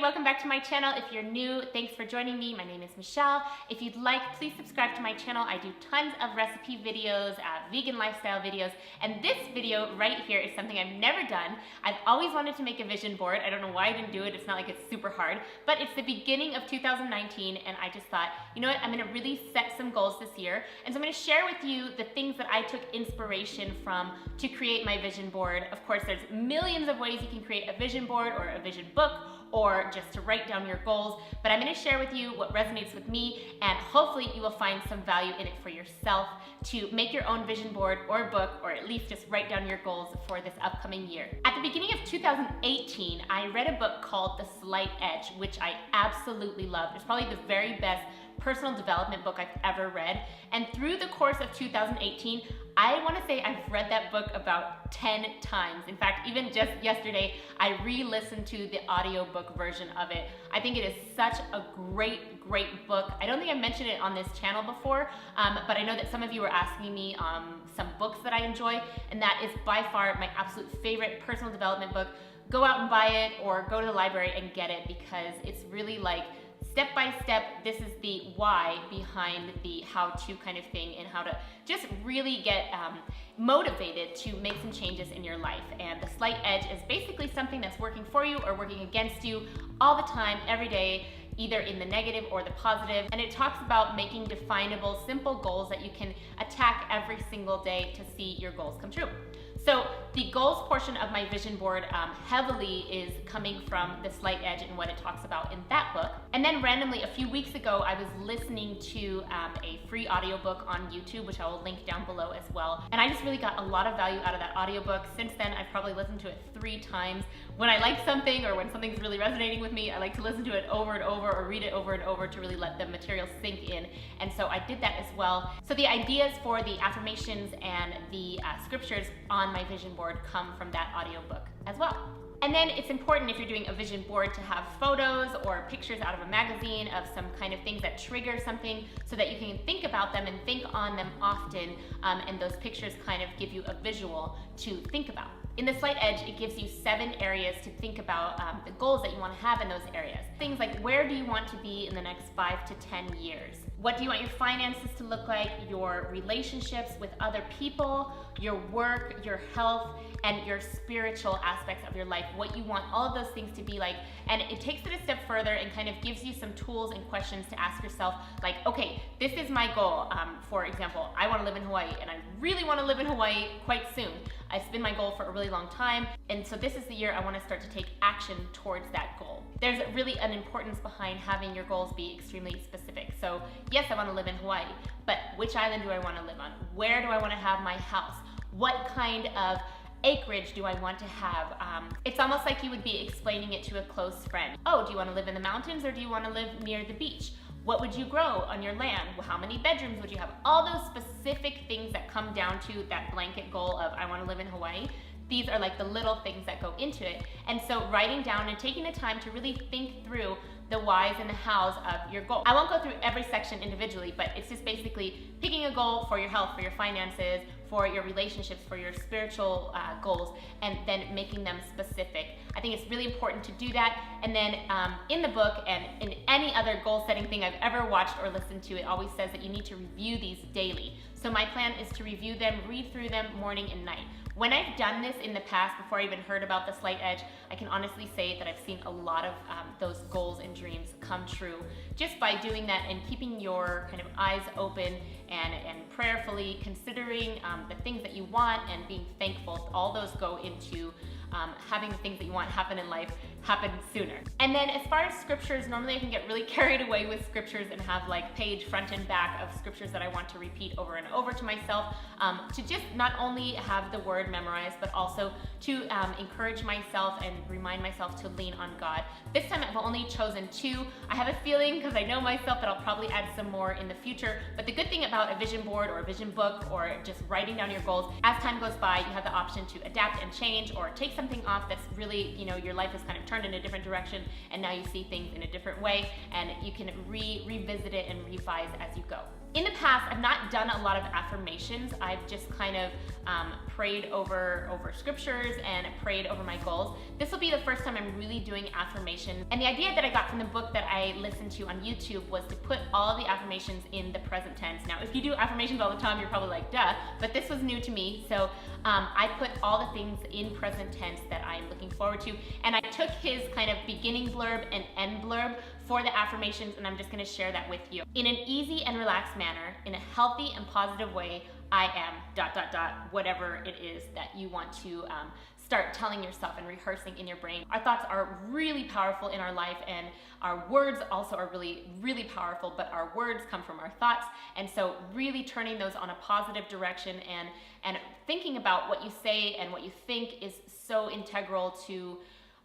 welcome back to my channel. If you're new, thanks for joining me. My name is Michelle. If you'd like, please subscribe to my channel. I do tons of recipe videos, vegan lifestyle videos, and this video right here is something I've never done. I've always wanted to make a vision board. I don't know why I didn't do it. It's not like it's super hard, but it's the beginning of 2019, and I just thought, you know what, I'm gonna really set some goals this year, and so I'm gonna share with you the things that I took inspiration from to create my vision board. Of course, there's millions of ways you can create a vision board or a vision book, or just to write down your goals, but I'm gonna share with you what resonates with me, and hopefully you will find some value in it for yourself to make your own vision board or book, or at least just write down your goals for this upcoming year. At the beginning of 2018, I read a book called The Slight Edge, which I absolutely loved. It's probably the very best personal development book I've ever read, and through the course of 2018, I want to say I've read that book about 10 times. In fact, even just yesterday, I re-listened to the audiobook version of it. I think it is such a great book. I don't think I mentioned it on this channel before, but I know that some of you were asking me some books that I enjoy, and that is by far my absolute favorite personal development book. Go out and buy it, or go to the library and get it, because it's really like step by step, this is the why behind the how-to kind of thing, and how to just really get motivated to make some changes in your life. And the slight edge is basically something that's working for you or working against you all the time, every day, either in the negative or the positive. And it talks about making definable, simple goals that you can attack every single day to see your goals come true. So the goals portion of my vision board heavily is coming from The Slight Edge and what it talks about in that book. And then randomly, a few weeks ago, I was listening to a free audiobook on YouTube, which I will link down below as well. And I just really got a lot of value out of that audiobook. Since then, I've probably listened to it 3 times. When I like something, or when something's really resonating with me, I like to listen to it over and over, or read it over and over to really let the material sink in. And so I did that as well. So the ideas for the affirmations and the scriptures on my vision board come from that audiobook as well. And then it's important, if you're doing a vision board, to have photos or pictures out of a magazine of some kind of things that trigger something, so that you can think about them and think on them often, and those pictures kind of give you a visual to think about. In The Slight Edge, it gives you 7 areas to think about the goals that you want to have in those areas. Things like, where do you want to be in the next 5 to 10 years? What do you want your finances to look like? Your relationships with other people, your work, your health, and your spiritual aspects of your life. What you want all of those things to be like. And it takes it a step further and kind of gives you some tools and questions to ask yourself, like, okay, this is my goal. For example, I want to live in Hawaii, and I really want to live in Hawaii quite soon. It's been my goal for a really long time, and so this is the year I want to start to take action towards that goal. There's really an importance behind having your goals be extremely specific. So yes, I want to live in Hawaii, but which island do I want to live on? Where do I want to have my house? What kind of acreage do I want to have? It's almost like you would be explaining it to a close friend. Oh, do you want to live in the mountains, or do you want to live near the beach? What would you grow on your land? How many bedrooms would you have? All those specific things that come down to that blanket goal of I want to live in Hawaii. These are like the little things that go into it. And so writing down and taking the time to really think through the whys and the hows of your goal. I won't go through every section individually, but it's just basically picking a goal for your health, for your finances, for your relationships, for your spiritual goals, and then making them specific. I think it's really important to do that. And then in the book, and in any other goal setting thing I've ever watched or listened to, it always says that you need to review these daily. So my plan is to review them, read through them morning and night. When I've done this in the past, before I even heard about The Slight Edge, I can honestly say that I've seen a lot of those goals and dreams come true just by doing that and keeping your kind of eyes open and prayerfully considering the things that you want and being thankful. All those go into having the things that you want happen in life happen sooner. And then as far as scriptures, normally I can get really carried away with scriptures and have like page front and back of scriptures that I want to repeat over and over to myself, to just not only have the word memorized, but also to encourage myself and remind myself to lean on God. This time I've only chosen 2. I have a feeling, because I know myself, that I'll probably add some more in the future. But the good thing about a vision board or a vision book, or just writing down your goals, as time goes by, you have the option to adapt and change, or take something off that's really, you know, your life has kind of turned in a different direction, and now you see things in a different way, and you can revisit it and revise as you go. In the past, I've not done a lot of affirmations. I've just kind of prayed over scriptures and prayed over my goals. This will be the first time I'm really doing affirmations. And the idea that I got from the book that I listened to on YouTube was to put all of the affirmations in the present tense. Now, if you do affirmations all the time, you're probably like, duh, but this was new to me. So I put all the things in present tense that I'm looking forward to. And I took his kind of beginning blurb and end blurb for the affirmations, and I'm just gonna share that with you. In an easy and relaxed manner, in a healthy and positive way, I am ... whatever it is that you want to start telling yourself and rehearsing in your brain. Our thoughts are really powerful in our life, and our words also are really, really powerful, but our words come from our thoughts. And so really turning those on a positive direction and thinking about what you say and what you think is so integral to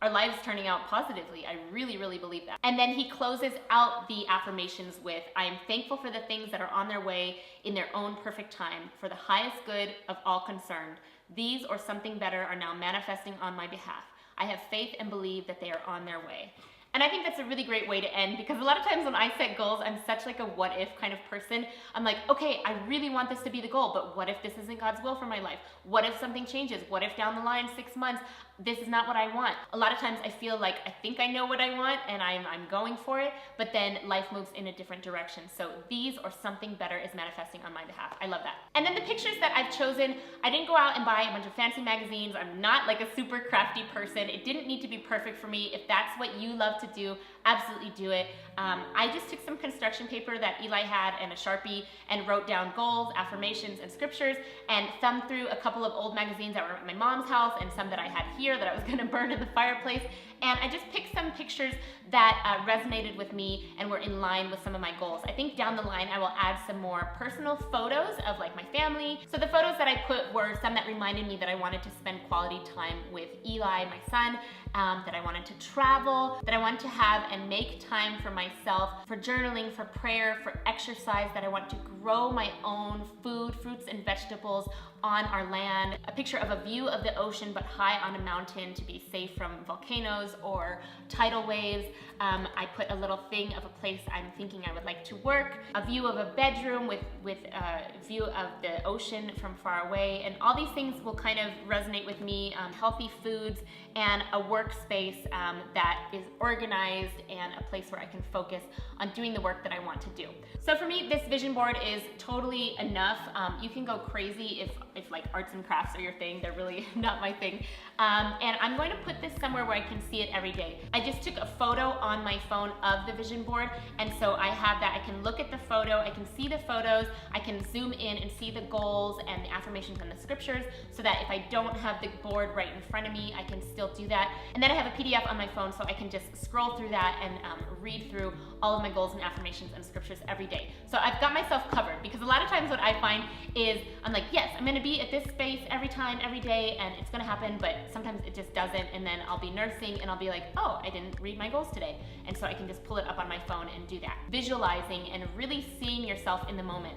our lives turning out positively. I really, really believe that. And then he closes out the affirmations with, I am thankful for the things that are on their way in their own perfect time, for the highest good of all concerned. These or something better are now manifesting on my behalf. I have faith and believe that they are on their way. And I think that's a really great way to end, because a lot of times when I set goals, I'm such like a what if kind of person. I'm like, okay, I really want this to be the goal, but what if this isn't God's will for my life? What if something changes? What if down the line, 6 months, this is not what I want? A lot of times I feel like I think I know what I want and I'm going for it, but then life moves in a different direction. So these or something better is manifesting on my behalf. I love that. And then the pictures that I've chosen, I didn't go out and buy a bunch of fancy magazines. I'm not like a super crafty person. It didn't need to be perfect for me. If that's what you love to do, absolutely do it. I just took some construction paper that Eli had and a Sharpie and wrote down goals, affirmations, and scriptures, and thumbed through a couple of old magazines that were at my mom's house and some that I had here that I was gonna burn in the fireplace. And I just picked some pictures that resonated with me and were in line with some of my goals. I think down the line I will add some more personal photos of like my family. So the photos that I put were some that reminded me that I wanted to spend quality time with Eli, my son, that I wanted to travel, that I wanted to have and make time for myself, for journaling, for prayer, for exercise, that I want to grow my own food, fruits and vegetables on our land, a picture of a view of the ocean but high on a mountain to be safe from volcanoes or tidal waves. I put a little thing of a place I'm thinking I would like to work, a view of a bedroom with a view of the ocean from far away, and all these things will kind of resonate with me. Healthy foods and a workspace that is organized and a place where I can focus on doing the work that I want to do. So for me, this vision board is totally enough. You can go crazy if like arts and crafts are your thing. They're really not my thing. And I'm going to put this somewhere where I can see it every day. I just took a photo on my phone of the vision board, and so I have that. I can look at the photo, I can see the photos, I can zoom in and see the goals and the affirmations and the scriptures, so that if I don't have the board right in front of me, I can still do that. And then I have a PDF on my phone, so I can just scroll through that and read through all of my goals and affirmations and scriptures every day. So I've got myself covered, because a lot of times what I find is I'm like, yes, I'm gonna be at this space every time, every day, and it's gonna happen, but sometimes it just doesn't, and then I'll be nursing and I'll be like, oh, I didn't read my goals today. And so I can just pull it up on my phone and do that. Visualizing and really seeing yourself in the moment.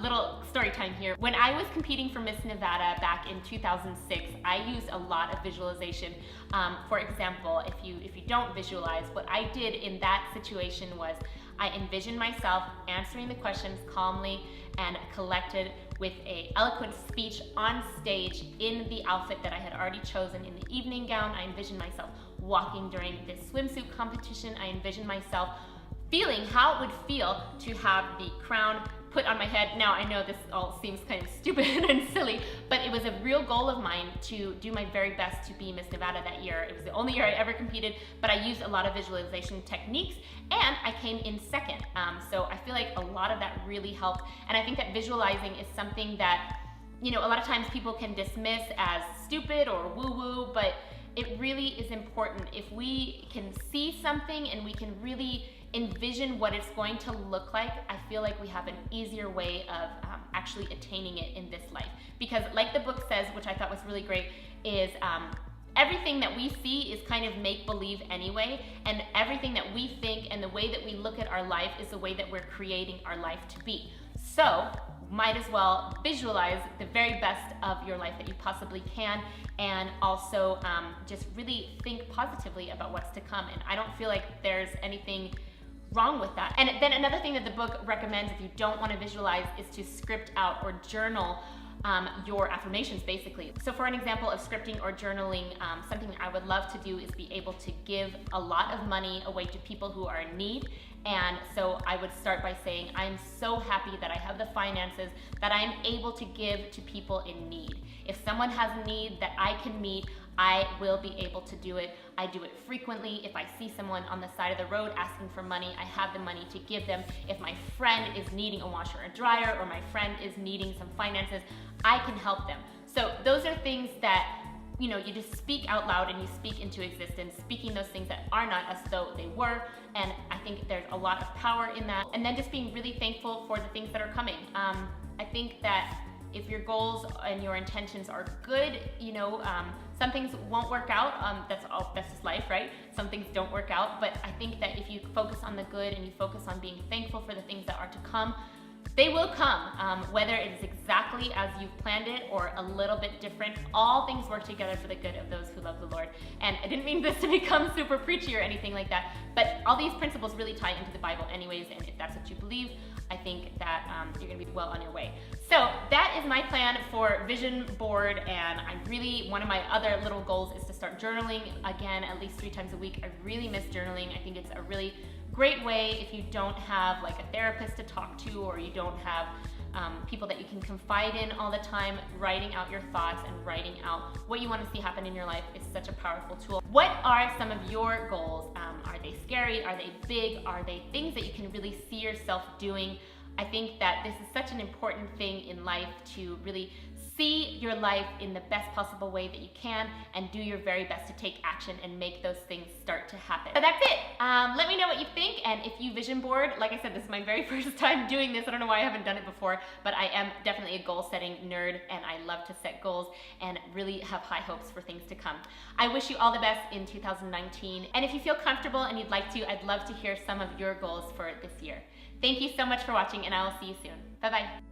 Little story time here. When I was competing for Miss Nevada back in 2006, I used a lot of visualization. For example, if you don't visualize, what I did in that situation was I envisioned myself answering the questions calmly and collected with an eloquent speech on stage in the outfit that I had already chosen, in the evening gown. I envisioned myself walking during this swimsuit competition. I envisioned myself feeling how it would feel to have the crown put on my head. Now, I know this all seems kind of stupid and silly, but it was a real goal of mine to do my very best to be Miss Nevada that year. It was the only year I ever competed, but I used a lot of visualization techniques, and I came in second. So I feel like a lot of that really helped, and I think that visualizing is something that, you know, a lot of times people can dismiss as stupid or woo-woo, but it really is important. If we can see something and we can really envision what it's going to look like, I feel like we have an easier way of actually attaining it in this life. Because like the book says, which I thought was really great, is everything that we see is kind of make-believe anyway, and everything that we think and the way that we look at our life is the way that we're creating our life to be. So might as well visualize the very best of your life that you possibly can, and also just really think positively about what's to come. And I don't feel like there's anything wrong with that? And then another thing that the book recommends if you don't want to visualize is to script out or journal your affirmations, basically. So for an example of scripting or journaling, something I would love to do is be able to give a lot of money away to people who are in need. And so I would start by saying, I'm so happy that I have the finances that I'm able to give to people in need. If someone has a need that I can meet, I will be able to do it. I do it frequently. If I see someone on the side of the road asking for money, I have the money to give them. If my friend is needing a washer or dryer, or my friend is needing some finances, I can help them. So those are things that, you know, you just speak out loud and you speak into existence, speaking those things that are not as though they were. And I think there's a lot of power in that. And then just being really thankful for the things that are coming. I think that if your goals and your intentions are good, you know, some things won't work out. That's just life, right? Some things don't work out. But I think that if you focus on the good and you focus on being thankful for the things that are to come, they will come, whether it is exactly as you've planned it or a little bit different. All things work together for the good of those who love the Lord. And I didn't mean this to become super preachy or anything like that, but all these principles really tie into the Bible anyways, and if that's what you believe, I think that you're gonna be well on your way. So that is my plan for vision board, and one of my other little goals is to start journaling again at least 3 times a week. I really miss journaling. I think it's a really great way if you don't have like a therapist to talk to, or you don't have people that you can confide in all the time. Writing out your thoughts and writing out what you want to see happen in your life is such a powerful tool. What are some of your goals? Are they scary? Are they big? Are they things that you can really see yourself doing? I think that this is such an important thing in life, to really see your life in the best possible way that you can and do your very best to take action and make those things start to happen. So that's it. Let me know what you think, and if you vision board, like I said, this is my very first time doing this. I don't know why I haven't done it before, but I am definitely a goal setting nerd, and I love to set goals and really have high hopes for things to come. I wish you all the best in 2019, and if you feel comfortable and you'd like to, I'd love to hear some of your goals for this year. Thank you so much for watching, and I will see you soon. Bye-bye.